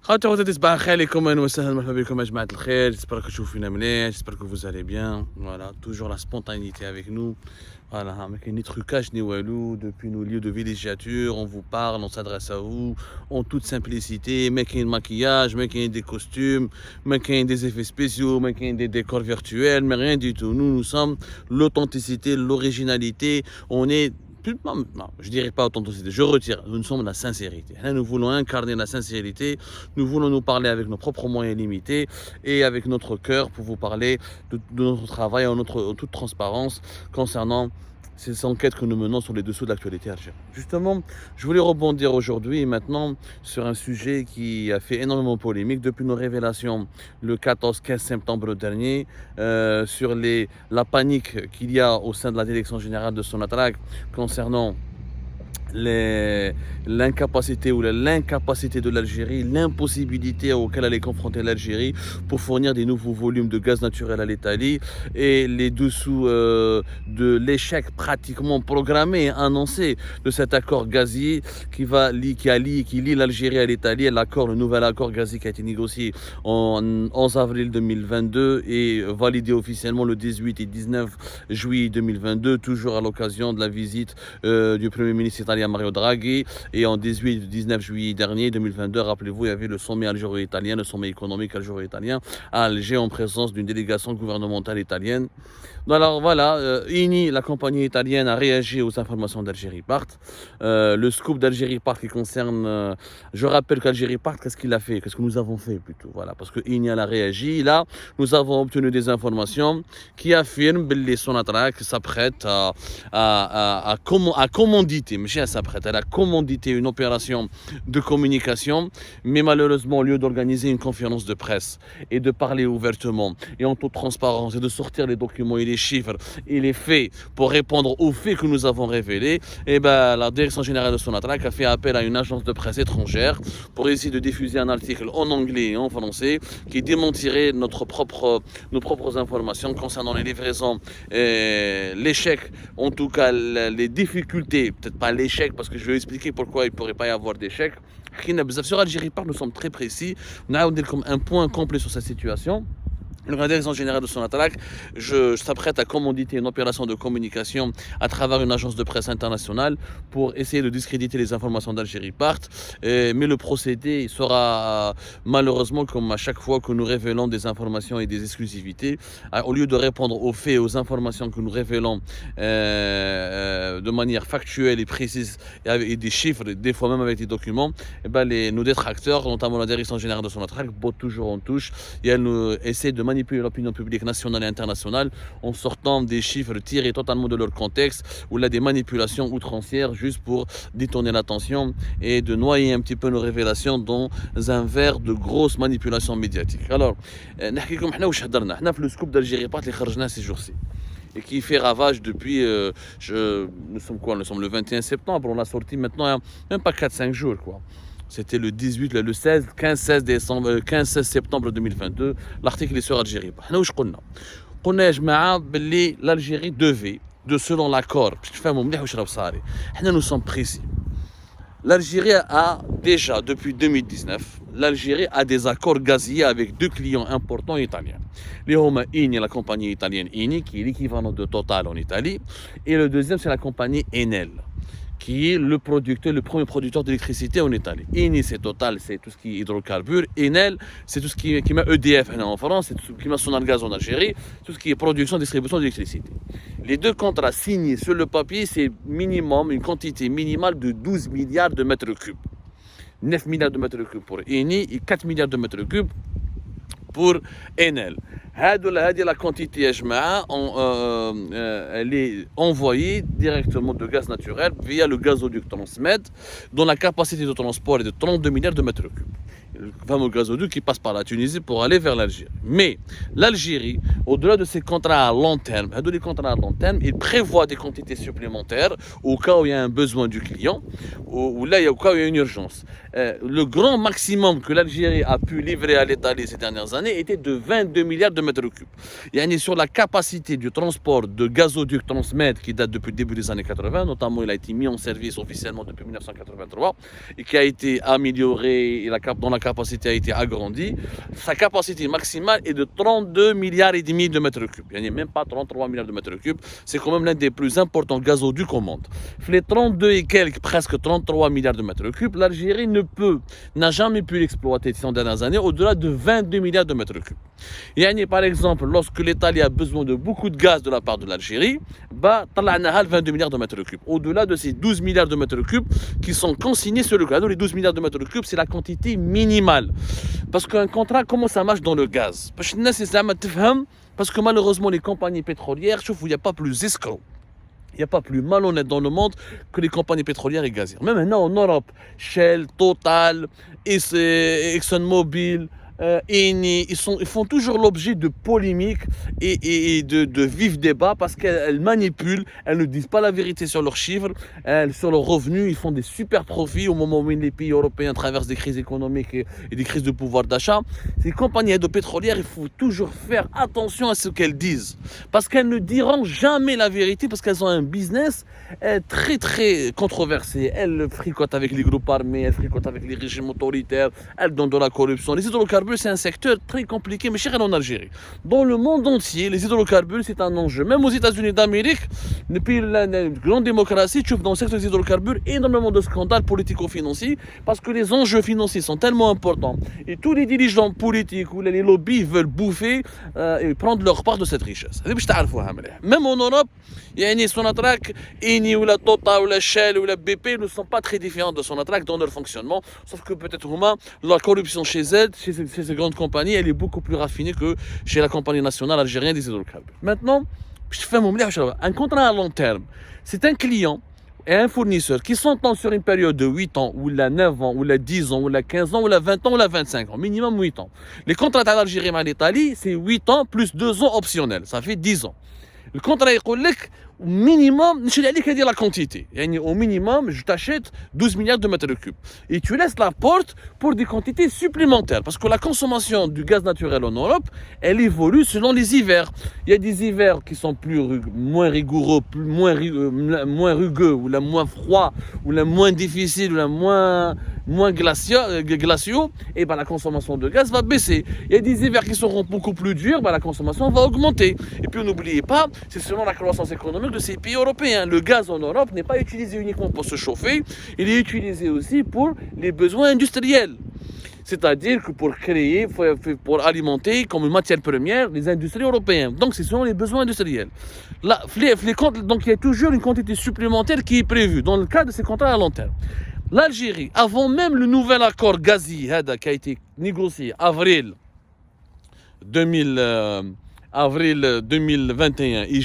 خاطر غدا تصبح عليكم اهلا وسهلا مرحبا بكم يا جماعه الخير. J'espère que تشوفونا مليح, j'espère que vous allez bien. Voilà, toujours la spontanéité avec nous. Voilà, mais ni trucage ni walou, depuis nos lieux de villégiature, on vous parle, on s'adresse à vous en toute simplicité. Mec, il y a un maquillage, mec, il y a des costumes, mec, il y a des effets spéciaux, mec, il y a des décors virtuels, mais rien du tout. Nous sommes l'authenticité, l'originalité. On est non, je dirais pas authenticité, je retire. Nous sommes la sincérité. Nous voulons incarner la sincérité. Nous voulons nous parler avec nos propres moyens limités et avec notre cœur pour vous parler de notre travail en toute transparence concernant ces enquêtes que nous menons sur les dessous de l'actualité algérienne. Justement, je voulais rebondir aujourd'hui et maintenant sur un sujet qui a fait énormément polémique depuis nos révélations le 14-15 septembre dernier sur la panique qu'il y a au sein de la direction générale de Sonatrach concernant l'incapacité ou l'incapacité de l'Algérie, l'impossibilité auquel elle est confrontée l'Algérie pour fournir des nouveaux volumes de gaz naturel à l'Italie et les dessous de l'échec pratiquement programmé et annoncé de cet accord gazier qui lie l'Algérie à l'Italie, le nouvel accord gazier qui a été négocié en 11 avril 2022 et validé officiellement le 18 et 19 juillet 2022, toujours à l'occasion de la visite du Premier ministre italien Mario Draghi, et en 18-19 juillet dernier 2022, rappelez-vous, il y avait le sommet algéro-italien, le sommet économique algéro-italien à Alger en présence d'une délégation gouvernementale italienne. Alors voilà, INI, la compagnie italienne, a réagi aux informations d'Algérie Part. Le scoop d'Algérie Part qui concerne, je rappelle qu'Algérie Part, qu'est-ce qu'il a fait, qu'est-ce que nous avons fait plutôt, voilà, parce que INI a réagi. Là, nous avons obtenu des informations qui affirment que les Sonatrach s'apprête à commanditer, mais elle a commandité une opération de communication, mais malheureusement, au lieu d'organiser une conférence de presse et de parler ouvertement et en toute transparence et de sortir les documents et les chiffres et les faits pour répondre aux faits que nous avons révélés, et la direction générale de Sonatrach a fait appel à une agence de presse étrangère pour essayer de diffuser un article en anglais et en français qui démentirait nos propres informations concernant les livraisons, l'échec, en tout cas les difficultés, peut-être pas l'échec parce que je vais expliquer pourquoi il ne pourrait pas y avoir d'échec. Sur Algérie Part, nous sommes très précis. On a un point complet sur cette situation. La direction générale de Sonatrach s'apprête à commanditer une opération de communication à travers une agence de presse internationale pour essayer de discréditer les informations d'Algérie Part. Mais le procédé sera malheureusement, comme à chaque fois que nous révélons des informations et des exclusivités, au lieu de répondre aux faits et aux informations que nous révélons de manière factuelle et précise et avec des chiffres, des fois même avec des documents, nos détracteurs, notamment la direction générale de Sonatrach, bottent toujours en touche et elles nous essaient de manipuler l'opinion publique nationale et internationale en sortant des chiffres tirés totalement de leur contexte ou là des manipulations outrancières juste pour détourner l'attention et de noyer un petit peu nos révélations dans un verre de grosses manipulations médiatiques. Alors, نحكيكم احنا واش هضرنا احنا في le scoop d'Algérie Part اللي خرجناه ces jours-ci et qui fait ravage depuis, nous sommes le 21 septembre, on l'a sorti maintenant, même pas 4-5 jours quoi. C'était le 18, le 16, 15-16 septembre 2022, l'article est sur Algérie. Nous, قلنا يا جماعة باللي l'Algérie devait, selon l'accord, nous sommes précis. L'Algérie a déjà, depuis 2019, l'Algérie a des accords gaziers avec deux clients importants italiens. Les Homa INI, la compagnie italienne INI, qui est l'équivalent de Total en Italie, et le deuxième, c'est la compagnie Enel, qui est le premier producteur d'électricité en Italie. INI, c'est Total, c'est tout ce qui est hydrocarbures. Enel, c'est tout ce qui met EDF en France, c'est tout ce qui met Sonargaz en Algérie, tout ce qui est production, distribution d'électricité. Les deux contrats signés sur le papier, c'est minimum, une quantité minimale de 12 milliards de mètres cubes. 9 milliards de mètres cubes pour INI et 4 milliards de mètres cubes pour Enel. La quantité elle est envoyée directement de gaz naturel via le gazoduc Transmed, dont la capacité de transport est de 32 milliards de mètres cubes. Le fameux gazoduc qui passe par la Tunisie pour aller vers l'Algérie. Mais l'Algérie, au-delà de ces contrats à long terme, il prévoit des quantités supplémentaires au cas où il y a un besoin du client, ou là, au cas où il y a une urgence. Le grand maximum que l'Algérie a pu livrer à l'Italie ces dernières années, années était de 22 milliards de mètres cubes. Yani sur la capacité du transport de gazoduc Transmed qui date depuis le début des années 80, notamment il a été mis en service officiellement depuis 1983 et qui a été amélioré et dont la capacité a été agrandie. Sa capacité maximale est de 32 milliards et demi de mètres cubes. Il n'y a même pas 33 milliards de mètres cubes. C'est quand même l'un des plus importants gazoducs au monde. Les 32 et quelques, presque 33 milliards de mètres cubes, l'Algérie n'a jamais pu l'exploiter ces dernières années au-delà de 22 milliards de mètres cubes. Yani, par exemple, lorsque l'Italie a besoin de beaucoup de gaz de la part de l'Algérie, bah, 22 milliards de mètres cubes. Au-delà de ces 12 milliards de mètres cubes qui sont consignés sur le gaz. Les 12 milliards de mètres cubes, c'est la quantité minimale. Parce qu'un contrat, comment ça marche dans le gaz? Parce que malheureusement, les compagnies pétrolières, je trouve qu'il n'y a pas plus escrocs. Il n'y a pas plus malhonnête dans le monde que les compagnies pétrolières et gazières. Même maintenant en Europe, Shell, Total, ExxonMobil, Eni, ils font toujours l'objet de polémiques et de vifs débats parce qu'elles manipulent, elles ne disent pas la vérité sur leurs chiffres, sur leurs revenus, ils font des super profits au moment où les pays européens traversent des crises économiques et des crises de pouvoir d'achat. Ces compagnies de pétrolières, il faut toujours faire attention à ce qu'elles disent parce qu'elles ne diront jamais la vérité parce qu'elles ont un business très très controversé. Elles fricotent avec les groupes armés, elles fricotent avec les régimes autoritaires, elles donnent de la corruption. Les hydrocarbures, c'est un secteur très compliqué, mais cher en Algérie. Dans le monde entier, les hydrocarbures, c'est un enjeu. Même aux États-Unis d'Amérique, depuis la grande démocratie, tu trouves dans le secteur des hydrocarbures énormément de scandales politico-financiers parce que les enjeux financiers sont tellement importants. Et tous les dirigeants politiques ou les lobbies veulent bouffer et prendre leur part de cette richesse. Même en Europe, Sonatrach, Eni ou la Total ou la Shell ou la BP ne sont pas très différents de Sonatrach dans leur fonctionnement, sauf que peut-être la corruption chez elles, chez ces grandes compagnies, elle est beaucoup plus raffinée que chez la compagnie nationale algérienne des hydrocarbures. Maintenant, un contrat à long terme, c'est un client et un fournisseur qui s'entendent sur une période de 8 ans, ou la 9 ans, ou la 10 ans, ou la 15 ans, ou la 20 ans, ou la 25 ans, minimum 8 ans. Les contrats à l'Algérie et à l'Italie, c'est 8 ans plus 2 ans optionnels, ça fait 10 ans. Le contrat يقول لك minimum نشري عليك هذه la quantité. يعني au minimum je t'achète 12 milliards de mètres cubes et tu laisses la porte pour des quantités supplémentaires parce que la consommation du gaz naturel en Europe elle évolue selon les hivers. Il y a des hivers qui sont moins rigoureux, moins rugueux ou la moins froid ou la moins difficile ou la moins glaciaux, et ben la consommation de gaz va baisser. Il y a des hivers qui seront beaucoup plus durs, ben la consommation va augmenter. Et puis n'oubliez pas, c'est selon la croissance économique de ces pays européens. Le gaz en Europe n'est pas utilisé uniquement pour se chauffer, il est utilisé aussi pour les besoins industriels. C'est-à-dire que pour créer, pour alimenter comme une matière première les industries européennes. Donc c'est selon les besoins industriels. Là, donc il y a toujours une quantité supplémentaire qui est prévue dans le cadre de ces contrats à long terme. L'Algérie, avant même le nouvel accord gazier qui a été négocié avril 2021 et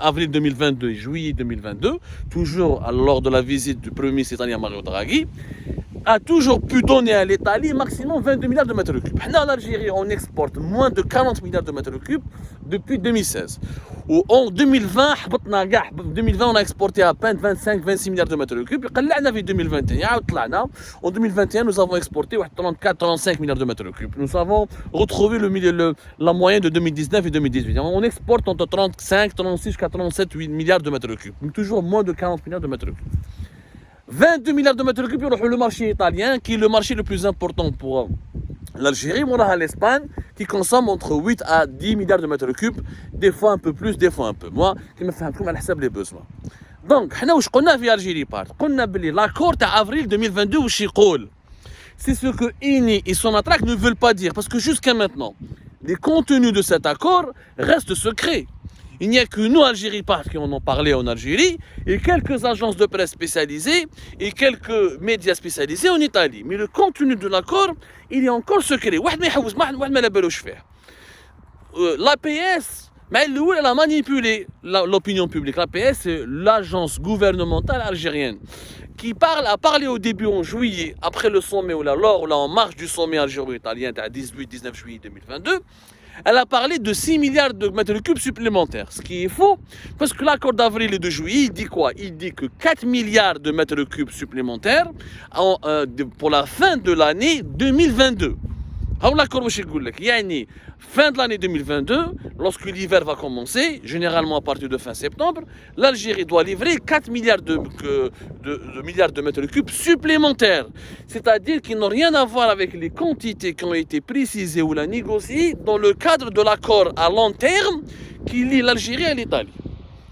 avril 2022 et juillet 2022, toujours lors de la visite du Premier ministre italien Mario Draghi, a toujours pu donner à l'Italie maximum 22 milliards de mètres cubes. En Algérie, on exporte moins de 40 milliards de mètres cubes depuis 2016. En 2020, on a exporté à peine 25-26 milliards de mètres cubes. En 2021, nous avons exporté 34-35 milliards de mètres cubes. Nous avons retrouvé la moyenne de 2019 et 2018. On exporte entre 35, 36, 37, 8 milliards de mètres cubes. Donc toujours moins de 40 milliards de mètres cubes. 22 milliards de mètres cubes pour le marché italien, qui est le marché le plus important pour l'Algérie. On a l'Espagne qui consomme entre 8 à 10 milliards de mètres cubes, des fois un peu plus, des fois un peu moins, qui me fait un peu mal à les besoins. Donc, nous, قلنا في Algérie قلنا بلي l'accord d'avril 2022 وش يقول. C'est ce que Eni et Sonatrach ne veulent pas dire, parce que jusqu'à maintenant, les contenus de cet accord restent secrets. Il n'y a que nous, Algérie Part, qui en ont parlé en Algérie, et quelques agences de presse spécialisées, et quelques médias spécialisés en Italie. Mais le contenu de l'accord, il est encore secret. L'APS, elle a manipulé l'opinion publique. L'APS, c'est l'agence gouvernementale algérienne, qui a parlé au début en juillet, après le sommet, ou là en marge du sommet algéro-italien, à 18-19 juillet 2022, elle a parlé de 6 milliards de mètres cubes supplémentaires, ce qui est faux, parce que l'accord d'avril et de juillet, il dit quoi? Il dit que 4 milliards de mètres cubes supplémentaires pour la fin de l'année 2022. Fin de l'année 2022, lorsque l'hiver va commencer, généralement à partir de fin septembre, l'Algérie doit livrer 4 milliards milliards de mètres cubes supplémentaires. C'est-à-dire qu'ils n'ont rien à voir avec les quantités qui ont été précisées ou négociées dans le cadre de l'accord à long terme qui lie l'Algérie à l'Italie.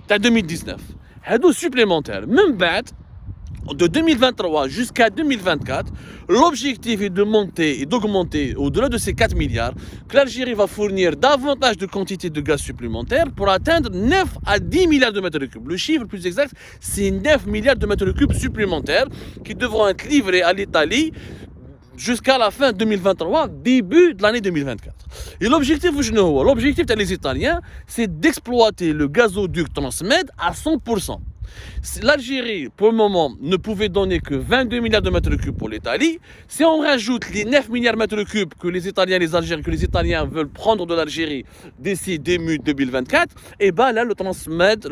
C'est 2019. C'est supplémentaire. Même de 2023 jusqu'à 2024, l'objectif est de monter et d'augmenter au-delà de ces 4 milliards, que l'Algérie va fournir davantage de quantités de gaz supplémentaires pour atteindre 9 à 10 milliards de mètres cubes. Le chiffre plus exact, c'est 9 milliards de mètres cubes supplémentaires qui devront être livrés à l'Italie jusqu'à la fin 2023, début de l'année 2024. Et l'objectif des Italiens, c'est d'exploiter le gazoduc Transmed à 100%. L'Algérie, pour le moment, ne pouvait donner que 22 milliards de mètres cubes pour l'Italie. Si on rajoute les 9 milliards de mètres cubes que les Italiens veulent prendre de l'Algérie d'ici début 2024, et ben là, le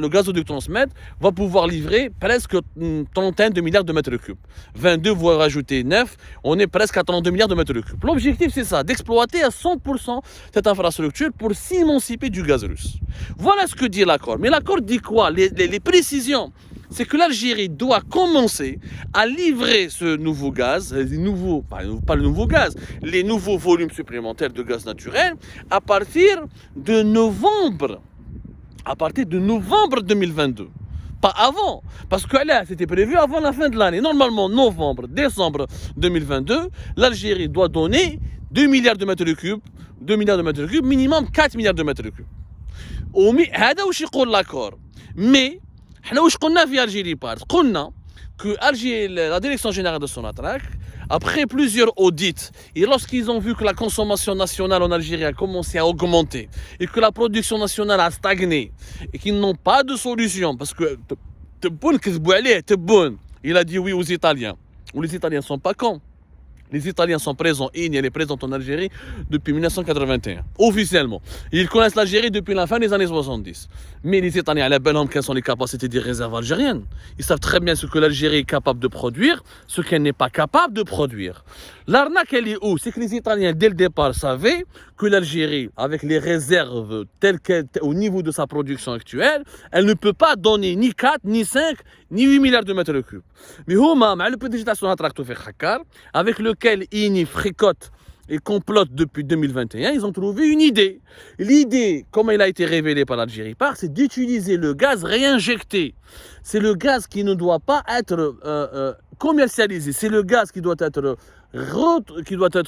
gazoduc Transmed va pouvoir livrer presque une trentaine de milliards de mètres cubes. 22, vous rajoutez 9, on est presque à 32 milliards de mètres cubes. L'objectif, c'est ça, d'exploiter à 100% cette infrastructure pour s'émanciper du gaz russe. Voilà ce que dit l'accord. Mais l'accord dit quoi? Les précisions, c'est que l'Algérie doit commencer à livrer ce nouveau gaz, les nouveaux volumes supplémentaires de gaz naturel à partir de novembre 2022. Pas avant, parce que là, c'était prévu avant la fin de l'année. Normalement, décembre 2022, l'Algérie doit donner 2 milliards de mètres cubes, minimum 4 milliards de mètres cubes. هذا واش يقول l'accord. Mais حنا واش قلنا في Algérie Part قلنا que la direction générale de Sonatrach, après plusieurs audits, et lorsqu'ils ont vu que la consommation nationale en Algérie a commencé à augmenter, et que la production nationale a stagné, et qu'ils n'ont pas de solution, parce que il a dit oui aux Italiens, ou les Italiens ne sont pas cons. Les Italiens sont présents, elle est présente en Algérie depuis 1981, officiellement. Ils connaissent l'Algérie depuis la fin des années 70. Mais les Italiens, à la belle homme, quelles sont les capacités des réserves algériennes? Ils savent très bien ce que l'Algérie est capable de produire, ce qu'elle n'est pas capable de produire. L'arnaque, elle est où? C'est que les Italiens, dès le départ, savaient que l'Algérie, avec les réserves telles qu'elles, au niveau de sa production actuelle, elle ne peut pas donner ni 4, ni 5, ni 8 milliards de mètres cubes. Mais le PDG de Sonatrach, avec lequel ils fricotent et complotent depuis 2021, ils ont trouvé une idée. L'idée, comme elle a été révélée par l'Algérie Part, c'est d'utiliser le gaz réinjecté. C'est le gaz qui ne doit pas être commercialisé. C'est le gaz qui doit être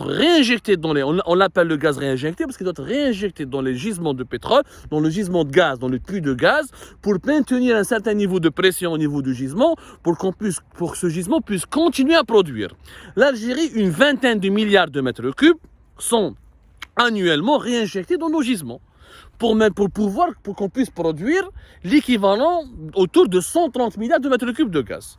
réinjecté dans les... On l'appelle le gaz réinjecté parce qu'il doit être réinjecté dans les gisements de pétrole, dans le gisement de gaz, dans le puits de gaz, pour maintenir un certain niveau de pression au niveau du gisement, pour que ce gisement puisse continuer à produire. L'Algérie, une vingtaine de milliards de mètres cubes sont annuellement réinjectés dans nos gisements. Pour qu'on puisse produire l'équivalent autour de 130 milliards de mètres cubes de gaz.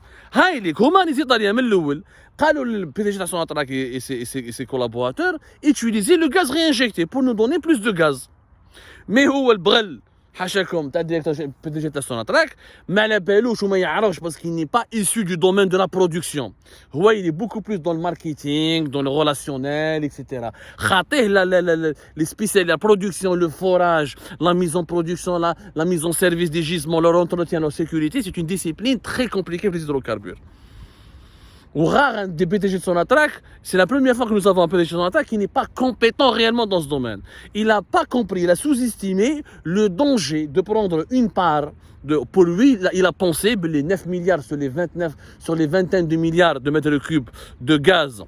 Comment les Italiens, le PDG de Sonatrach et ses collaborateurs, utiliser le gaz réinjecté pour nous donner plus de gaz. Mais où est le brel? حاشاكم تاع الديريكتور PDG تاع Sonatrach ما على بالوش وما يعرفش parce qu'il n'est pas issu du domaine de la production. Il est beaucoup plus dans le marketing, dans le relationnel, etc. خاطيه les spécialités, la production, le forage, la mise en production, la mise en service des gisements, leur entretien, leur sécurité, c'est une discipline très compliquée pour les hydrocarbures. Ou rare des PDG de Sonatrach, c'est la première fois que nous avons un PDG de Sonatrach qui n'est pas compétent réellement dans ce domaine. Il n'a pas compris, il a sous-estimé le danger de prendre une part. Pour lui, il a pensé que les 9 milliards sur les vingtaines de milliards de mètres cubes de gaz,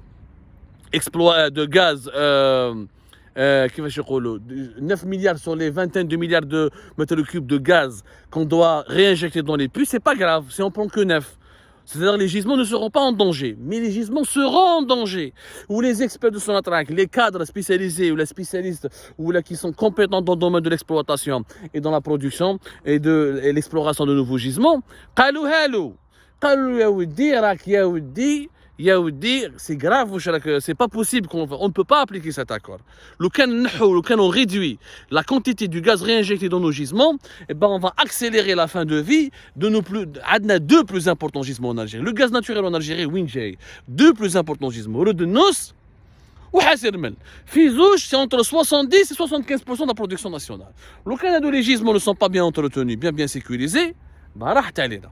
9 milliards sur les vingtaines de milliards de mètres cubes de gaz qu'on doit réinjecter dans les puits, c'est pas grave, si on prend que 9. C'est-à-dire que les gisements ne seront pas en danger, mais les gisements seront en danger. Ou les experts de Sonatrach, les cadres spécialisés ou les spécialistes qui sont compétents dans le domaine de l'exploitation et dans la production et l'exploration de nouveaux gisements, c'est grave, c'est pas possible, on ne peut pas appliquer cet accord. Quand on réduit la quantité du gaz réinjecté dans nos gisements, on va accélérer la fin de vie de nos deux plus importants gisements en Algérie. Le gaz naturel en Algérie, deux plus importants gisements, Rodnos وحاسرمل في زوج c'est entre 70 et 75% de la production nationale. Le Canada, les gisements ne sont pas bien entretenus, bien sécurisés, bah راحت علينا.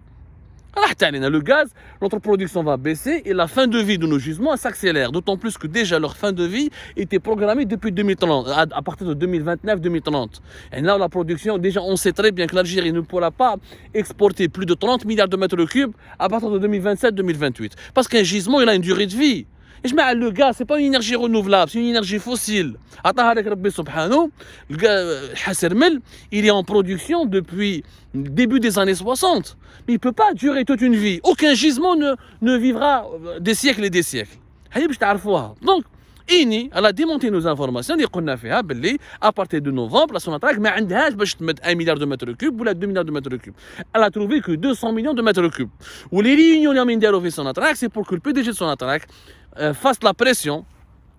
Le gaz, notre production va baisser et la fin de vie de nos gisements s'accélère. D'autant plus que déjà leur fin de vie était programmée depuis 2030, à partir de 2029-2030. Et là, la production, déjà on sait très bien que l'Algérie ne pourra pas exporter plus de 30 milliards de mètres cubes à partir de 2027-2028. Parce qu'un gisement, il a une durée de vie. Et je mets le gaz, c'est pas une énergie renouvelable, c'est une énergie fossile. Le gaz, il est en production depuis le début des années 60. Mais il ne peut pas durer toute une vie. Aucun gisement ne vivra des siècles et des siècles. Donc, INI, elle a démonté nos informations. À partir de novembre, la Sonatrach n'a pas 1 milliard de mètres cubes ou 2 milliards de mètres cubes. Elle a trouvé que 200 millions de mètres cubes. Ou les réunions de Sonatrach, c'est pour que le PDG de Sonatrach fasse la pression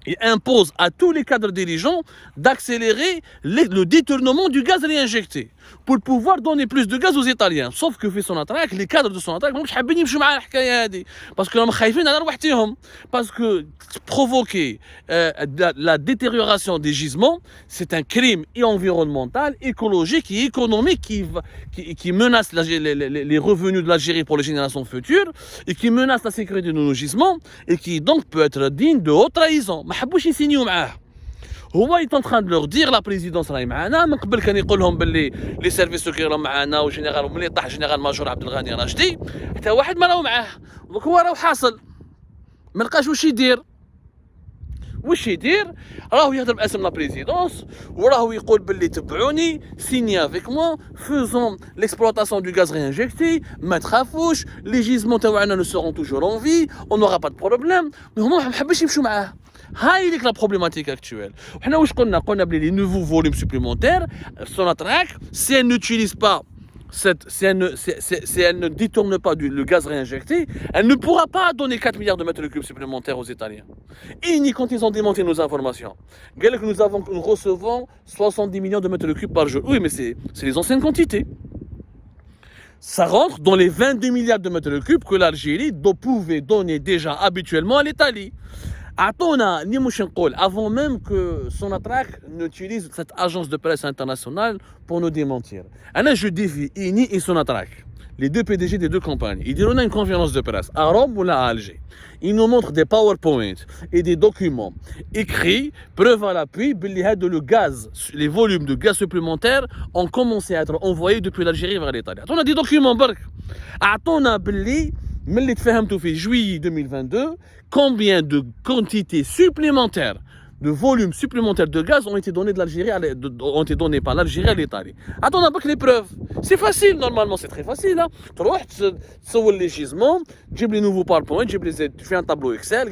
et impose à tous les cadres dirigeants d'accélérer le détournement du gaz réinjecté pour pouvoir donner plus de gaz aux Italiens. Sauf que fait Sonatrach, les cadres de Sonatrach مش حابين يمشوا مع الحكايه هذه parce que هم خايفين على رواحتهم parce que provoquer la détérioration des gisements, c'est un crime environnemental, écologique et économique qui menace les revenus de l'Algérie pour les générations futures et qui menace la sécurité de nos gisements et qui donc peut être digne de haute trahison. ما حبوش يسينيو معاه. هو est en train de leur dire la présidence راهي معانا من قبل كان يقول لهم باللي لي سيرفيس سكري راهم معانا وجينيرال ملي طاح جينيرال ماجور عبد الغني راشدي حتى واحد ما راهو معاه. دونك هو راهو حاصل ما لقاش واش يدير راهو يهضر باسم لا بريزيدونس وراهو يقول باللي تبعوني سيني افيك موا فوزون l'exploitation du gaz réinjecté ما تخافوش لي جيزمون تاعنا نو سورون توجور اون في اون نورا با دو بروبليم مي هما ما حبش يمشوا معاه. هاي ليك لا بروبليماتيك اكتويل. وحنا واش قلنا بلي لي نوفو فوليوم سوبليمونتير Sonatrach, si elle n'utilise pas si elle ne détourne pas le gaz réinjecté, elle ne pourra pas donner 4 milliards de mètres cubes supplémentaires aux Italiens. Et ni quand ils ont démonté nos informations, nous recevons 70 millions de mètres cubes par jour. Oui, mais c'est les anciennes quantités. Ça rentre dans les 22 milliards de mètres cubes que l'Algérie pouvait donner déjà habituellement à l'Italie. Avant même que Sonatrach n'utilise cette agence de presse internationale pour nous démentir. Je défie INI et Sonatrach, les deux PDG des deux compagnies. Ils diront une conférence de presse à Rome ou à Alger. Ils nous montrent des PowerPoint et des documents écrits, preuve à l'appui, le gaz, les volumes de gaz supplémentaires ont commencé à être envoyés depuis l'Algérie vers l'Italie. On a des documents, on a juillet 2022, combien de quantités supplémentaires, de volumes supplémentaires de gaz ont été donnés par l'Algérie à l'Italie. Attends, on a pas que les preuves. C'est facile, normalement, c'est très facile. Tu vois les gisements, j'ai les nouveaux PowerPoint, tu fais un tableau Excel,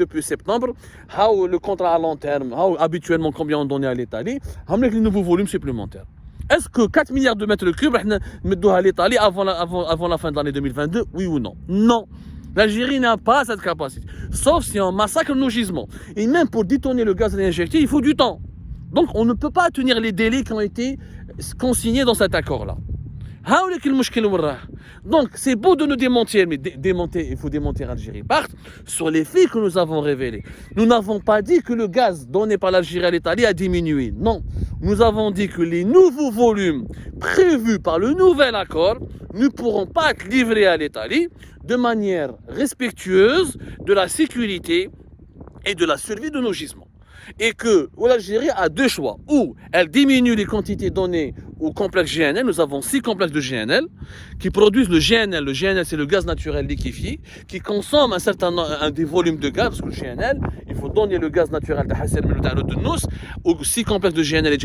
depuis septembre, le contrat à long terme, habituellement combien on donnait à l'Italie, les nouveaux volumes supplémentaires. Est-ce que 4 milliards de mètres cubes, nous devons à l'Italie avant la fin de l'année 2022? Oui ou non? Non. L'Algérie n'a pas cette capacité. Sauf si on massacre nos gisements. Et même pour détourner le gaz réinjecté, il faut du temps. Donc on ne peut pas tenir les délais qui ont été consignés dans cet accord-là. Donc c'est beau de nous démentir, mais il faut démentir l'Algérie. Part sur les faits que nous avons révélés. Nous n'avons pas dit que le gaz donné par l'Algérie à l'Italie a diminué. Non. Nous avons dit que les nouveaux volumes prévus par le nouvel accord ne pourront pas être livrés à l'Italie de manière respectueuse de la sécurité et de la survie de nos gisements. Et que l'Algérie a deux choix. Ou elle diminue les quantités données au complexe GNL. Nous avons 6 complexes de GNL qui produisent le GNL. Le GNL, c'est le gaz naturel liquéfié qui consomme un des volumes de gaz. Parce que le GNL, il faut donner le gaz naturel de Nous aux 6 complexes de GNL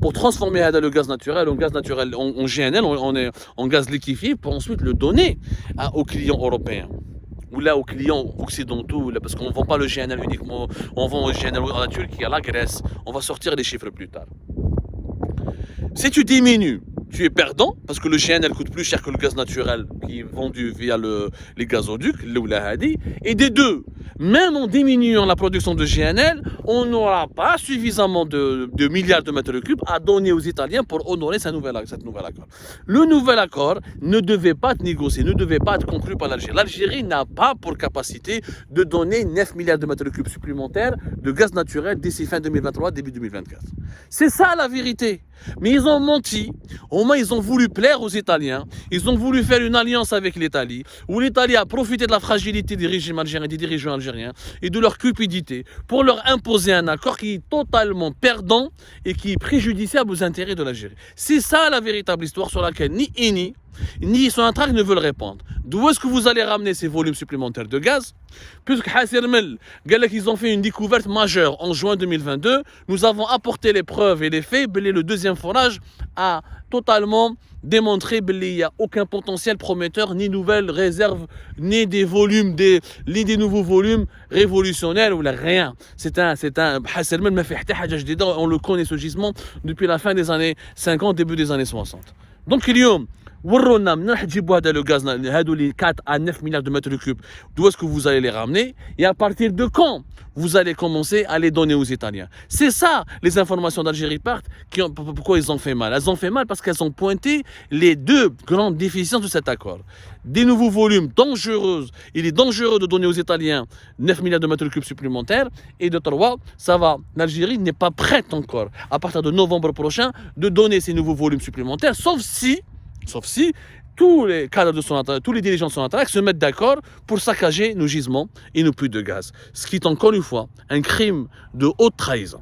pour transformer le gaz naturel en GNL, en gaz liquéfié pour ensuite le donner aux clients européens. Ou là aux clients occidentaux, parce qu'on ne vend pas le GNL uniquement, on vend le GNL à la Turquie, à la Grèce. On va sortir les chiffres plus tard. Si tu diminues, tu es perdant, parce que le GNL coûte plus cher que le gaz naturel qui est vendu via les gazoducs, et des deux, même en diminuant la production de GNL, on n'aura pas suffisamment de milliards de mètres cubes à donner aux Italiens pour honorer cette nouvel accord. Le nouvel accord ne devait pas être négocié, ne devait pas être conclu par l'Algérie. L'Algérie n'a pas pour capacité de donner 9 milliards de mètres cubes supplémentaires de gaz naturel d'ici fin 2023, début 2024. C'est ça la vérité. Mais ils ont menti. Au moins, ils ont voulu plaire aux Italiens. Ils ont voulu faire une alliance avec l'Italie, où l'Italie a profité de la fragilité des régimes algériens, des dirigeants algériens et de leur cupidité pour leur imposer un accord qui est totalement perdant et qui est préjudiciable aux intérêts de l'Algérie. C'est ça la véritable histoire sur laquelle ni INI ni Sonatrach ne veulent répondre. D'où est-ce que vous allez ramener ces volumes supplémentaires de gaz? Puisque Hassir Mel, ils ont fait une découverte majeure en juin 2022, nous avons apporté les preuves et les faits. Le deuxième forage a totalement démontré qu'il n'y a aucun potentiel prometteur, ni nouvelles réserves, ni des volumes, ni des nouveaux volumes révolutionnaires ou rien. C'est un Hassir Mel m'a fait on le connaît ce gisement depuis la fin des années 50, début des années 60. Donc il y a ورونا من راح تجيبوا هذا لو غاز هادو لي 4 à 9 milliards de mètres cubes, d'où est-ce que vous allez les ramener et à partir de quand vous allez commencer à les donner aux Italiens. C'est ça les informations d'Algérie partent. Pourquoi ils ont fait mal? Elles ont fait mal parce qu'elles ont pointé les deux grandes déficiences de cet accord. Des nouveaux volumes dangereux. Il est dangereux de donner aux Italiens 9 milliards de mètres cubes supplémentaires. Et de trois, ça va. L'Algérie n'est pas prête encore, à partir de novembre prochain, de donner ces nouveaux volumes supplémentaires, sauf si tous les cadres de Sonatrach, tous les dirigeants de Sonatrach se mettent d'accord pour saccager nos gisements et nos puits de gaz. Ce qui est encore une fois un crime de haute trahison.